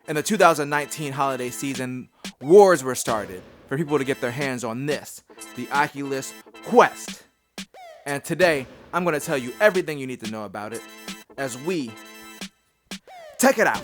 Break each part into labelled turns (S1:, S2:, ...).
S1: In the 2019 holiday season, wars were started for people to get their hands on this, the Oculus Quest. And today, I'm going to tell you everything you need to know about it as we check it out.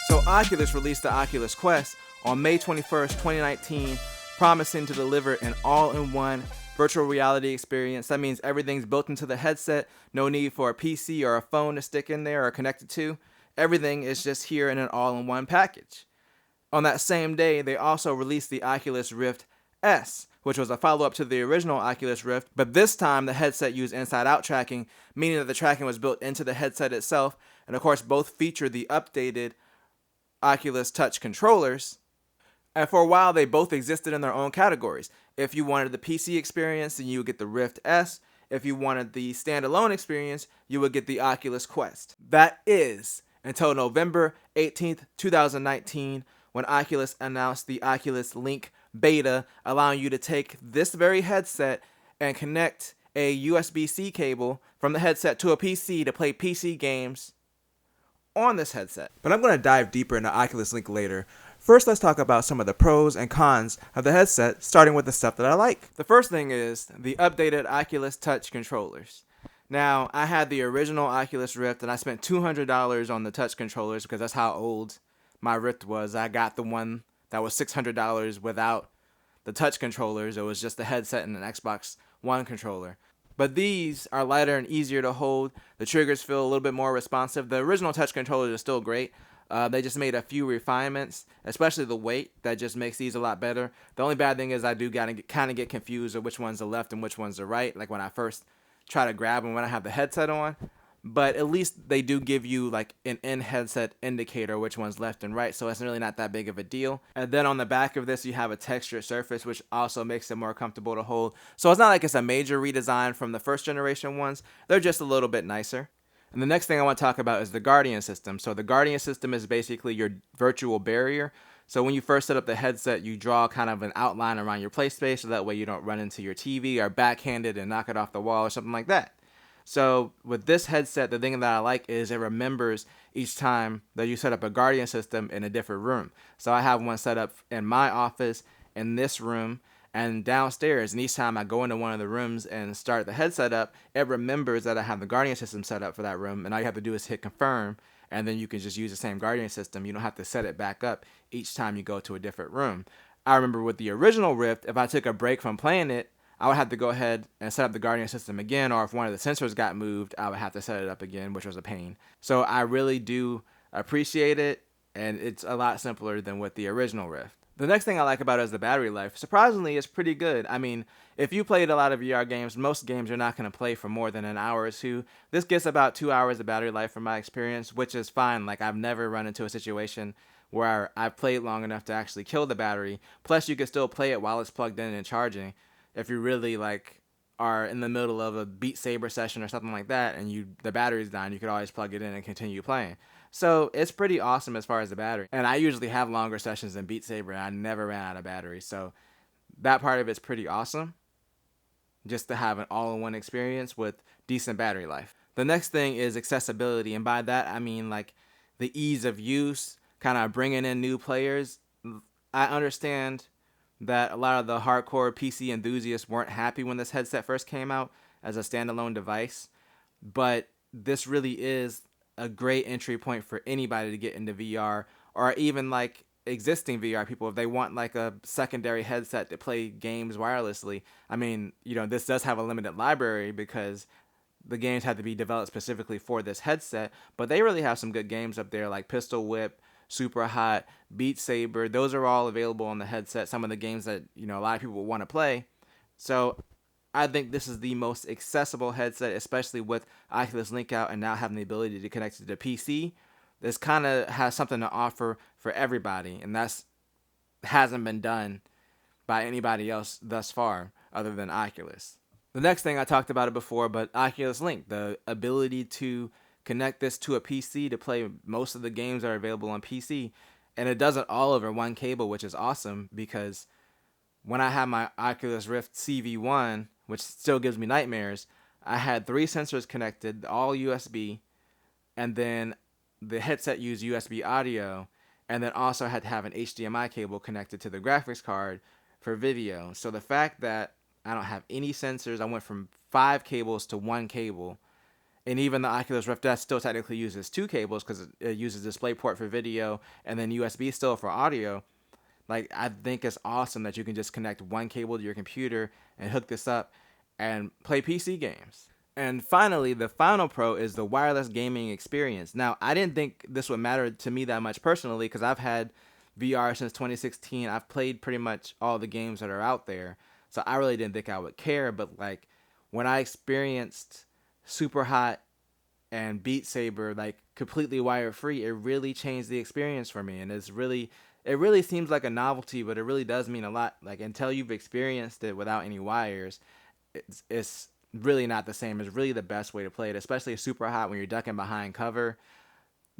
S1: So Oculus released the Oculus Quest on May 21st, 2019, promising to deliver an all-in-one virtual reality experience. That means everything's built into the headset, no need for a PC or a phone to stick in there or connect it to. Everything is just here in an all-in-one package. On that same day, they also released the Oculus Rift S, which was a follow-up to the original Oculus Rift, but this time the headset used inside-out tracking, meaning that the tracking was built into the headset itself, and of course both feature the updated Oculus Touch controllers. And for a while, they both existed in their own categories. If you wanted the PC experience, then you would get the Rift S. If you wanted the standalone experience, you would get the Oculus Quest. That is until November 18th, 2019, when Oculus announced the Oculus Link beta, allowing you to take this very headset and connect a USB-C cable from the headset to a PC to play PC games on this headset. But I'm going to dive deeper into Oculus Link later. First, let's talk about some of the pros and cons of the headset, starting with the stuff that I like. The first thing is the updated Oculus Touch controllers. Now, I had the original Oculus Rift, and I spent $200 on the touch controllers because that's how old my Rift was. I got the one that was $600 without the touch controllers. It was just the headset and an Xbox One controller. But these are lighter and easier to hold. The triggers feel a little bit more responsive. The original touch controllers are still great. They just made a few refinements, especially the weight, that just makes these a lot better. The only bad thing is I do kind of get confused of which one's the left and which one's the right, like when I first try to grab them when I have the headset on. But at least they do give you like an in-headset indicator which one's left and right, so it's really not that big of a deal. And then on the back of this, you have a textured surface, which also makes it more comfortable to hold. So it's not like it's a major redesign from the first generation ones. They're just a little bit nicer. And the next thing I want to talk about is the Guardian system. So the Guardian system is basically your virtual barrier. So when you first set up the headset, you draw kind of an outline around your play space so that way you don't run into your TV or backhanded and knock it off the wall or something like that. So with this headset, the thing that I like is it remembers each time that you set up a Guardian system in a different room. So I have one set up in my office, in this room, and downstairs. And each time I go into one of the rooms and start the headset up, it remembers that I have the Guardian system set up for that room. And all you have to do is hit confirm, and then you can just use the same Guardian system. You don't have to set it back up each time you go to a different room. I remember with the original Rift, if I took a break from playing it, I would have to go ahead and set up the Guardian system again, or if one of the sensors got moved, I would have to set it up again, which was a pain. So I really do appreciate it, and it's a lot simpler than with the original Rift. The next thing I like about it is the battery life. Surprisingly, it's pretty good. I mean, if you played a lot of VR games, most games you're not going to play for more than an hour or two. This gets about 2 hours of battery life from my experience, which is fine. Like, I've never run into a situation where I've played long enough to actually kill the battery. Plus, you can still play it while it's plugged in and charging. If you really are in the middle of a Beat Saber session or something like that and the battery's down, you could always plug it in and continue playing. So it's pretty awesome as far as the battery. And I usually have longer sessions than Beat Saber, and I never ran out of battery. So that part of it's pretty awesome, just to have an all-in-one experience with decent battery life. The next thing is accessibility, and by that I mean like the ease of use, kind of bringing in new players. I understand that a lot of the hardcore PC enthusiasts weren't happy when this headset first came out as a standalone device, but this really is a great entry point for anybody to get into VR, or even like existing VR people if they want like a secondary headset to play games wirelessly. I mean, this does have a limited library because the games had to be developed specifically for this headset, but they really have some good games up there like Pistol Whip, Super Hot, Beat Saber. Those are all available on the headset. Some of the games that a lot of people will want to play. So I think this is the most accessible headset, especially with Oculus Link out and now having the ability to connect to the PC. This kind of has something to offer for everybody, and that's hasn't been done by anybody else thus far other than Oculus. The next thing, I talked about it before, but Oculus Link, the ability to connect this to a PC to play most of the games that are available on PC, and it does it all over one cable, which is awesome because when I had my Oculus Rift CV1, which still gives me nightmares, I had 3 sensors connected, all USB, and then the headset used USB audio, and then also had to have an HDMI cable connected to the graphics card for video. So the fact that I don't have any sensors, I went from 5 cables to 1 cable, and even the Oculus Rift S still technically uses 2 cables because it uses DisplayPort for video and then USB still for audio. Like, I think it's awesome that you can just connect 1 cable to your computer and hook this up and play PC games. And finally, the final pro is the wireless gaming experience. Now, I didn't think this would matter to me that much personally because I've had VR since 2016. I've played pretty much all the games that are out there. So I really didn't think I would care. But like when I experienced Super Hot and Beat Saber like completely wire free, it really changed the experience for me. And it really seems like a novelty, but it really does mean a lot. Like until you've experienced it without any wires, it's really not the same. It's really the best way to play it, especially Super Hot when you're ducking behind cover.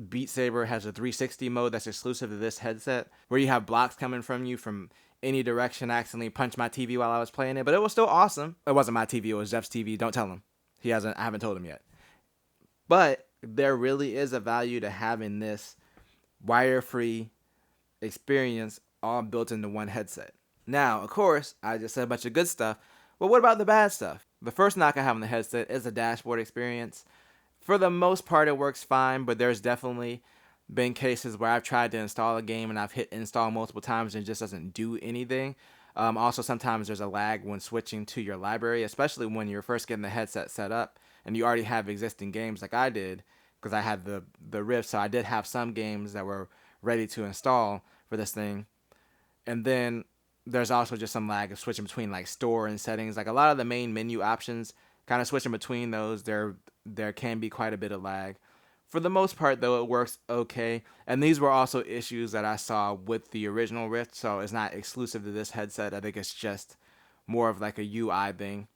S1: Beat Saber has a 360 mode that's exclusive to this headset, where you have blocks coming from you from any direction. I accidentally punched my TV while I was playing it, but it was still awesome. It wasn't my TV, it was Jeff's TV. Don't tell him. I haven't told him yet. But there really is a value to having this wire-free experience all built into one headset. Now, of course, I just said a bunch of good stuff, but what about the bad stuff? The first knock I have on the headset is the dashboard experience. For the most part, it works fine, but there's definitely been cases where I've tried to install a game and I've hit install multiple times and it just doesn't do anything. Also, sometimes there's a lag when switching to your library, especially when you're first getting the headset set up and you already have existing games like I did, because I had the Rift, so I did have some games that were ready to install for this thing. And then there's also just some lag of switching between like store and settings. Like a lot of the main menu options, kind of switching between those, there can be quite a bit of lag. For the most part, though, it works okay. And these were also issues that I saw with the original Rift, so it's not exclusive to this headset. I think it's just more of like a UI thing.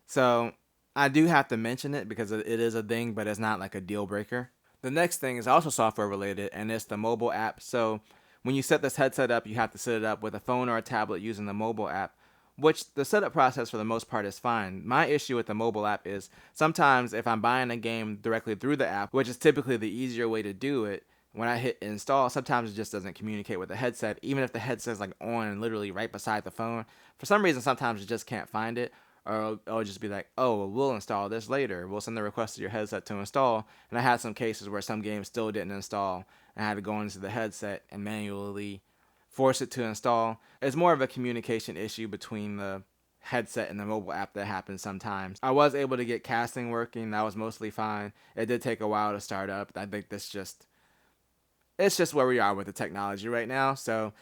S1: So I do have to mention it because it is a thing, but it's not like a deal breaker. The next thing is also software related, and it's the mobile app. So when you set this headset up, you have to set it up with a phone or a tablet using the mobile app, which the setup process for the most part is fine. My issue with the mobile app is sometimes if I'm buying a game directly through the app, which is typically the easier way to do it, when I hit install, sometimes it just doesn't communicate with the headset, even if the headset's like on and literally right beside the phone. For some reason, sometimes it just can't find it, or it'll just be like, oh, well, we'll install this later. We'll send the request to your headset to install. And I had some cases where some games still didn't install, and I had to go into the headset and manually force it to install. It's more of a communication issue between the headset and the mobile app that happens sometimes. I was able to get casting working. That was mostly fine. It did take a while to start up. I think it's just where we are with the technology right now. So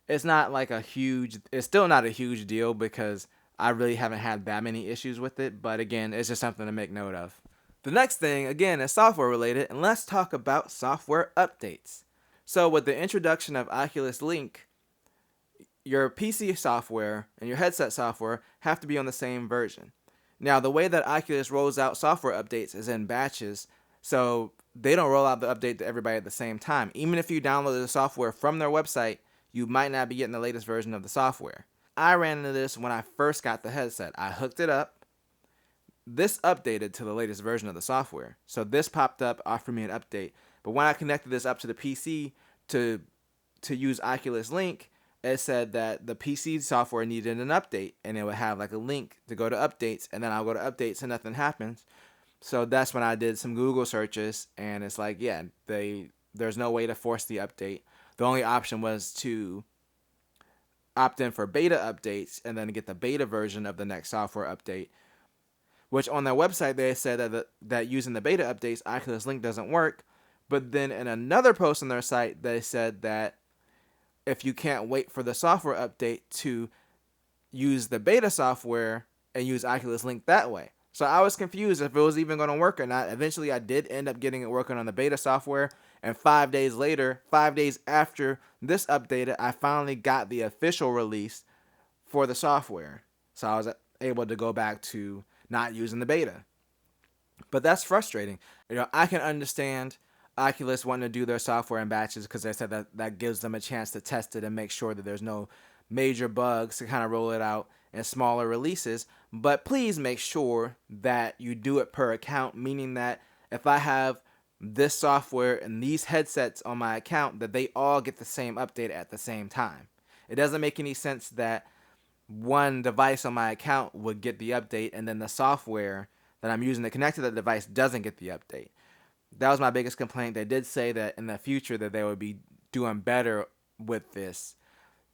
S1: it's still not a huge deal because I really haven't had that many issues with it. But again, it's just something to make note of. The next thing, again, is software related, and let's talk about software updates. So with the introduction of Oculus Link, your PC software and your headset software have to be on the same version. Now, the way that Oculus rolls out software updates is in batches, so they don't roll out the update to everybody at the same time. Even if you download the software from their website, you might not be getting the latest version of the software. I ran into this when I first got the headset. I hooked it up. This updated to the latest version of the software. So this popped up, offered me an update. But when I connected this up to the PC to use Oculus Link, it said that the PC software needed an update, and it would have like a link to go to updates, and then I'll go to updates and nothing happens. So that's when I did some Google searches, and it's like, yeah, there's no way to force the update. The only option was to opt in for beta updates and then get the beta version of the next software update, which on their website they said that using the beta updates, Oculus Link doesn't work. But then in another post on their site, they said that if you can't wait for the software update to use the beta software and use Oculus Link that way. So I was confused if it was even going to work or not. Eventually, I did end up getting it working on the beta software. And 5 days later, 5 days after this updated, I finally got the official release for the software. So I was able to go back to not using the beta. But that's frustrating. I can understand Oculus wanting to do their software in batches because they said that gives them a chance to test it and make sure that there's no major bugs to kind of roll it out in smaller releases. But please make sure that you do it per account, meaning that if I have this software and these headsets on my account, that they all get the same update at the same time. It doesn't make any sense that one device on my account would get the update and then the software that I'm using to connect to the device doesn't get the update. That was my biggest complaint. They did say that in the future that they would be doing better with this.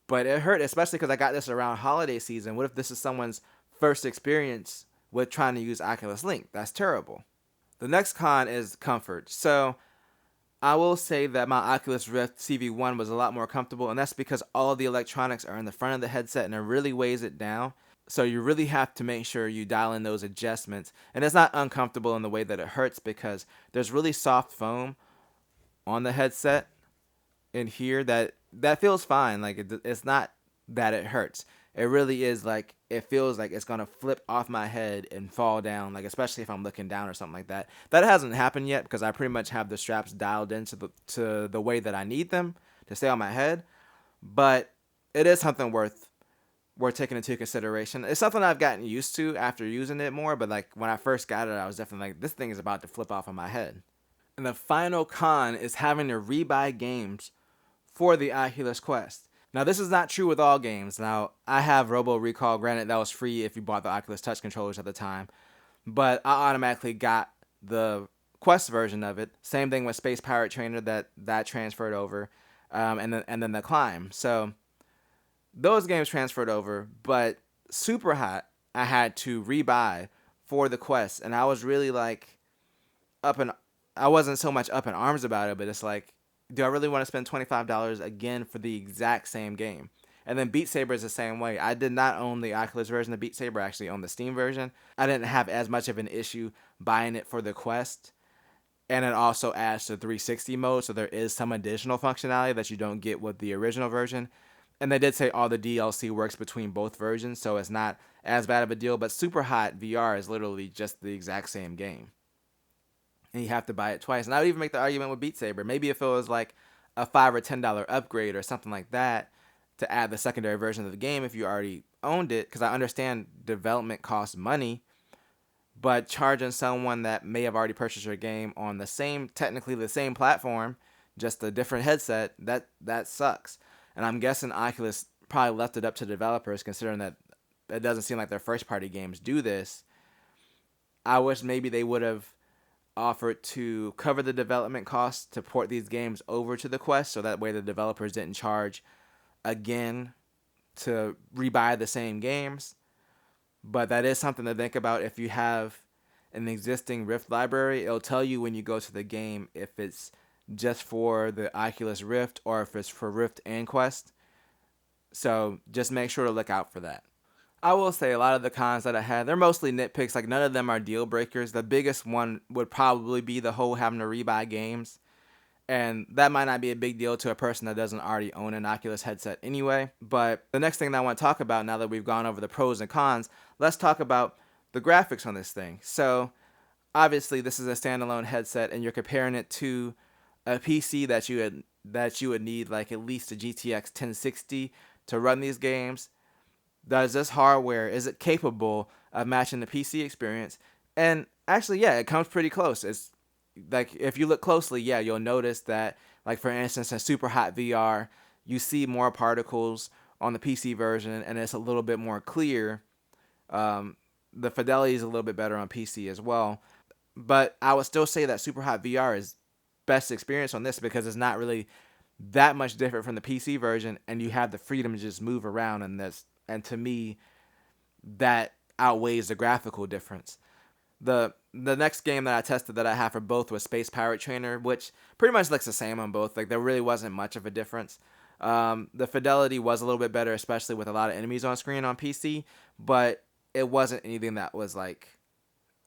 S1: But it hurt, especially because I got this around holiday season. What if this is someone's first experience with trying to use Oculus Link? That's terrible. The next con is comfort. So I will say that my Oculus Rift CV1 was a lot more comfortable, and that's because all of the electronics are in the front of the headset and it really weighs it down. So you really have to make sure you dial in those adjustments. And it's not uncomfortable in the way that it hurts because there's really soft foam on the headset in here that feels fine. Like it's not that it hurts. It really is like it feels like it's gonna flip off my head and fall down. Like especially if I'm looking down or something like that. That hasn't happened yet because I pretty much have the straps dialed into the way that I need them to stay on my head. But it is something worth taking into consideration. It's something I've gotten used to after using it more. But like when I first got it, I was definitely like, this thing is about to flip off on my head. And the final con is having to rebuy games for the Oculus Quest. Now, this is not true with all games. Now, I have Robo Recall. Granted, that was free if you bought the Oculus Touch controllers at the time. But I automatically got the Quest version of it. Same thing with Space Pirate Trainer that transferred over. And then the Climb. So those games transferred over. But Super Hot, I had to rebuy for the Quest. And I was really like I wasn't so much up in arms about it, but it's like, do I really want to spend $25 again for the exact same game? And then Beat Saber is the same way. I did not own the Oculus version of Beat Saber. I actually owned the Steam version. I didn't have as much of an issue buying it for the Quest. And it also adds to 360 mode, so there is some additional functionality that you don't get with the original version. And they did say all the DLC works between both versions, so it's not as bad of a deal. But Super Hot VR is literally just the exact same game. And you have to buy it twice. And I would even make the argument with Beat Saber. Maybe if it was like a $5 or $10 upgrade or something like that to add the secondary version of the game if you already owned it, because I understand development costs money, but charging someone that may have already purchased your game on technically the same platform, just a different headset, that sucks. And I'm guessing Oculus probably left it up to developers, considering that it doesn't seem like their first party games do this. I wish maybe they would have offered to cover the development costs to port these games over to the Quest, so that way the developers didn't charge again to rebuy the same games. But that is something to think about. If you have an existing Rift library, it'll tell you when you go to the game if it's just for the Oculus Rift or if it's for Rift and Quest. So just make sure to look out for that. I will say a lot of the cons that I had, they're mostly nitpicks. Like none of them are deal breakers. The biggest one would probably be the whole having to rebuy games. And that might not be a big deal to a person that doesn't already own an Oculus headset anyway. But the next thing that I want to talk about, now that we've gone over the pros and cons, let's talk about the graphics on this thing. So obviously this is a standalone headset and you're comparing it to a PC that you would need like at least a GTX 1060 to run these games. Does this hardware, is it capable of matching the PC experience? And actually, yeah, it comes pretty close. It's like, if you look closely, yeah, you'll notice that, like, for instance, in Super Hot VR, you see more particles on the PC version, and it's a little bit more clear. The fidelity is a little bit better on PC as well. But I would still say that Super Hot VR is best experience on this because it's not really that much different from the PC version, and you have the freedom to just move around in this. And to me, that outweighs the graphical difference. The next game that I tested that I have for both was Space Pirate Trainer, which pretty much looks the same on both. Like there really wasn't much of a difference. The fidelity was a little bit better, especially with a lot of enemies on screen on PC, but it wasn't anything that was like,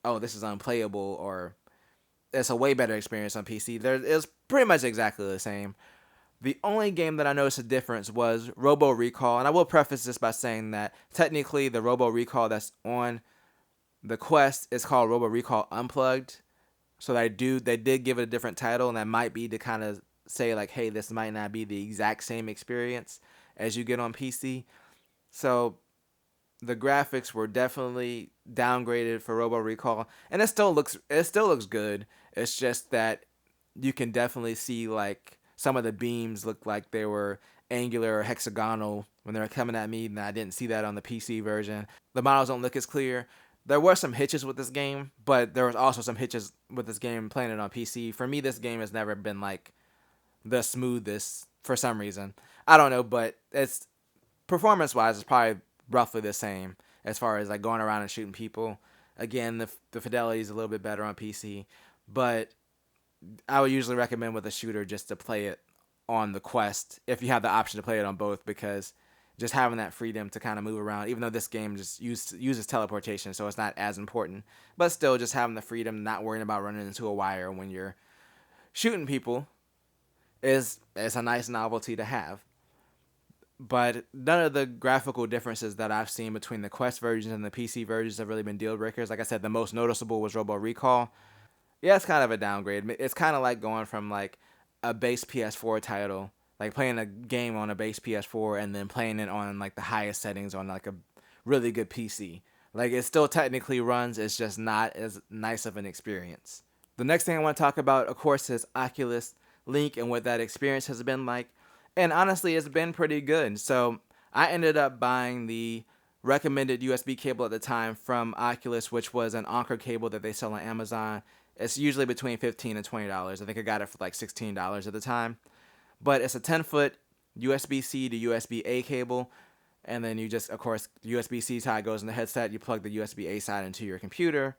S1: oh, this is unplayable, or it's a way better experience on PC. It was pretty much exactly the same. The only game that I noticed a difference was Robo Recall, and I will preface this by saying that technically the Robo Recall that's on the Quest is called Robo Recall Unplugged. So they did give it a different title, and that might be to kind of say like, hey, this might not be the exact same experience as you get on PC. So the graphics were definitely downgraded for Robo Recall, and it still looks good. It's just that you can definitely see like some of the beams look like they were angular or hexagonal when they were coming at me, and I didn't see that on the PC version. The models don't look as clear. There were some hitches with this game, but there was also some hitches with this game playing it on PC. For me, this game has never been like the smoothest for some reason. I don't know, but it's performance wise, it's probably roughly the same as far as like going around and shooting people. Again, the fidelity is a little bit better on PC, but I would usually recommend with a shooter just to play it on the Quest if you have the option to play it on both, because just having that freedom to kind of move around, even though this game just uses teleportation, so it's not as important, but still just having the freedom, not worrying about running into a wire when you're shooting people is a nice novelty to have. But none of the graphical differences that I've seen between the Quest versions and the PC versions have really been deal breakers. Like I said, the most noticeable was Robo Recall. Yeah, it's kind of a downgrade. It's kind of like going from like a base PS4 title, like playing a game on a base PS4 and then playing it on like the highest settings on like a really good PC. Like it still technically runs, it's just not as nice of an experience. The next thing I want to talk about, of course, is Oculus Link and what that experience has been like. And honestly, it's been pretty good. So I ended up buying the recommended USB cable at the time from Oculus, which was an Anker cable that they sell on Amazon. It's usually between $15 and $20. I think I got it for like $16 at the time. But it's a 10-foot USB-C to USB-A cable. And then you just, of course, USB-C side goes in the headset. You plug the USB-A side into your computer.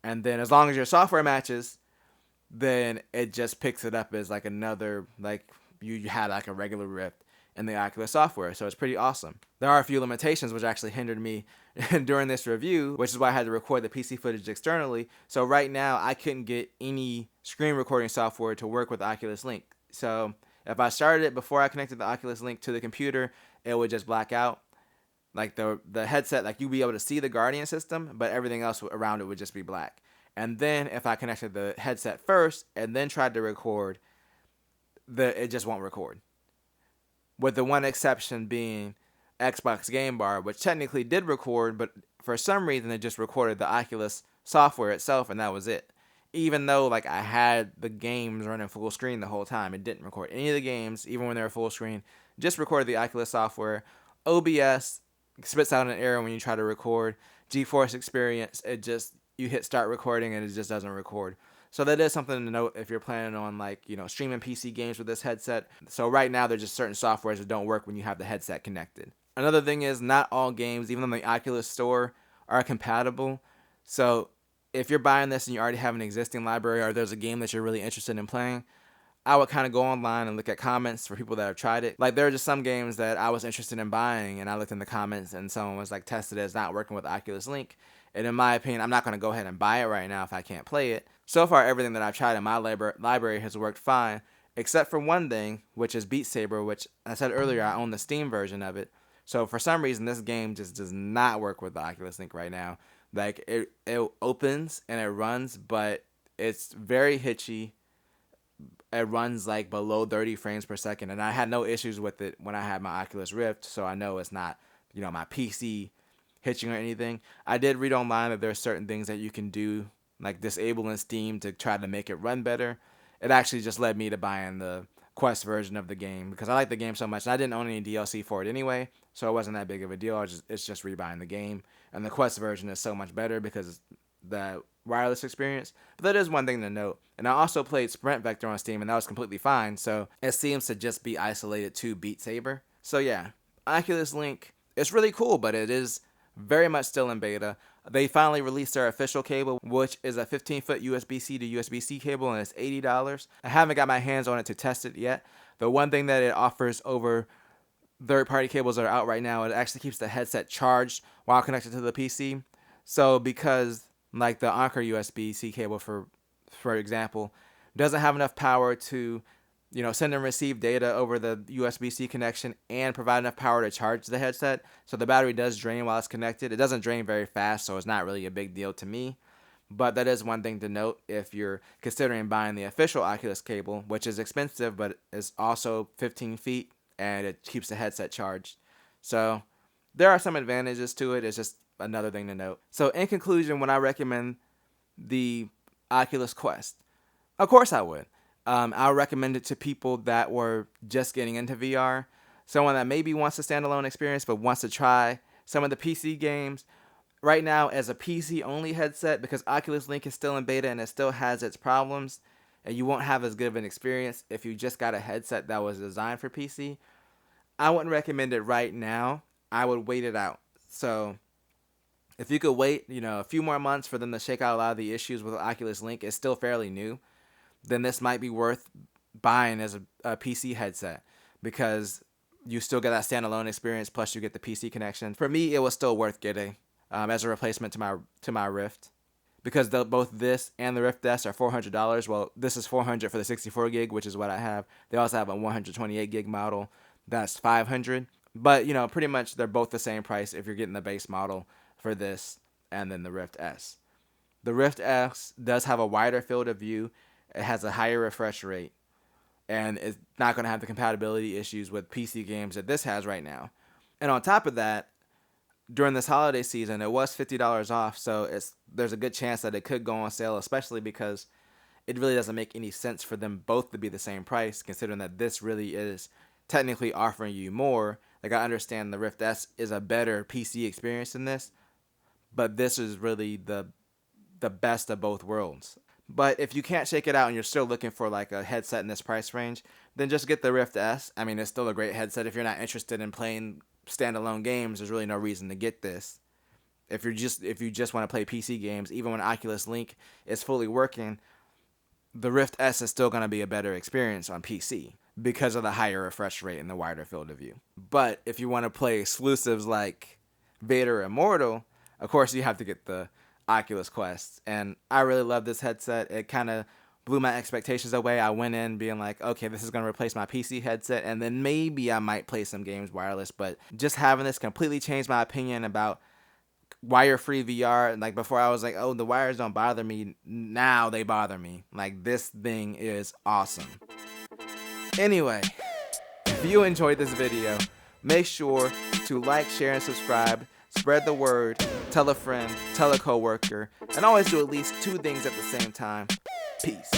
S1: And then as long as your software matches, then it just picks it up as like another, like you had like a regular Rift in the Oculus software. So it's pretty awesome. There are a few limitations which actually hindered me during this review, which is why I had to record the PC footage externally. So right now I couldn't get any screen recording software to work with Oculus Link. So if I started it before I connected the Oculus Link to the computer, it would just black out. Like the headset, like you'd be able to see the Guardian system, but everything else around it would just be black. And then if I connected the headset first and then tried to record, it just won't record. With the one exception being Xbox Game Bar, which technically did record, but for some reason it just recorded the Oculus software itself, and that was it. Even though like I had the games running full screen the whole time, it didn't record any of the games, even when they were full screen. Just recorded the Oculus software. OBS spits out an error when you try to record. GeForce Experience, you hit start recording and it just doesn't record. So that is something to note if you're planning on like, streaming PC games with this headset. So right now there's just certain softwares that don't work when you have the headset connected. Another thing is not all games, even on the Oculus Store, are compatible. So if you're buying this and you already have an existing library or there's a game that you're really interested in playing, I would kind of go online and look at comments for people that have tried it. Like there are just some games that I was interested in buying and I looked in the comments and someone was like tested as not working with Oculus Link. And in my opinion, I'm not going to go ahead and buy it right now if I can't play it. So far, everything that I've tried in my library has worked fine, except for one thing, which is Beat Saber, which I said earlier, I own the Steam version of it. So for some reason, this game just does not work with the Oculus Link right now. Like it opens and it runs, but it's very hitchy. It runs like below 30 frames per second, and I had no issues with it when I had my Oculus Rift, so I know it's not, my PC hitching or anything. I did read online that there are certain things that you can do, like disabling Steam to try to make it run better. It actually just led me to buying the Quest version of the game because I like the game so much, and I didn't own any DLC for it anyway, so it wasn't that big of a deal. It's just rebuying the game, and the Quest version is so much better because the wireless experience. But that is one thing to note. And I also played Sprint Vector on Steam, and that was completely fine. So it seems to just be isolated to Beat Saber. So yeah, Oculus Link, it's really cool, but it is very much still in beta. They finally released their official cable, which is a 15-foot USB-C to USB-C cable, and it's $80. I haven't got my hands on it to test it yet. The one thing that it offers over third-party cables that are out right now, it actually keeps the headset charged while connected to the PC. So because like the Anker USB-C cable, for example, doesn't have enough power to, send and receive data over the USB-C connection and provide enough power to charge the headset. So the battery does drain while it's connected. It doesn't drain very fast, so it's not really a big deal to me. But that is one thing to note if you're considering buying the official Oculus cable, which is expensive, but is also 15 feet and it keeps the headset charged. So there are some advantages to it. It's just another thing to note. So in conclusion, when I recommend the Oculus Quest, of course I would. I would recommend it to people that were just getting into VR, someone that maybe wants a standalone experience but wants to try some of the PC games. Right now, as a PC only headset, because Oculus Link is still in beta and it still has its problems, and you won't have as good of an experience if you just got a headset that was designed for PC, I wouldn't recommend it right now. I would wait it out. So if you could wait, a few more months for them to shake out a lot of the issues with Oculus Link, it's still fairly new, then this might be worth buying as a PC headset, because you still get that standalone experience, plus you get the PC connection. For me, it was still worth getting as a replacement to my Rift, because both this and the Rift S are $400. Well, this is $400 for the 64 gig, which is what I have. They also have a 128 gig model that's $500. But pretty much they're both the same price if you're getting the base model for this and then the Rift S. The Rift S does have a wider field of view. It has a higher refresh rate, and it's not going to have the compatibility issues with PC games that this has right now. And on top of that, during this holiday season, it was $50 off, so there's a good chance that it could go on sale, especially because it really doesn't make any sense for them both to be the same price, considering that this really is technically offering you more. Like, I understand the Rift S is a better PC experience than this, but this is really the best of both worlds. But if you can't shake it out and you're still looking for like a headset in this price range, then just get the Rift S. I mean, it's still a great headset. If you're not interested in playing standalone games, there's really no reason to get this. If you just want to play PC games, even when Oculus Link is fully working, the Rift S is still going to be a better experience on PC because of the higher refresh rate and the wider field of view. But if you want to play exclusives like Vader Immortal, of course you have to get the Oculus Quest. And I really love this headset. It kind of blew my expectations away. I went in being like, okay, this is going to replace my PC headset, and then maybe I might play some games wireless. But just having this completely changed my opinion about wire-free VR. Like, before I was like, oh, the wires don't bother me. Now they bother me. Like, this thing is awesome. Anyway, if you enjoyed this video, make sure to like, share, and subscribe. Spread the word, tell a friend, tell a coworker, and always do at least 2 things at the same time. Peace.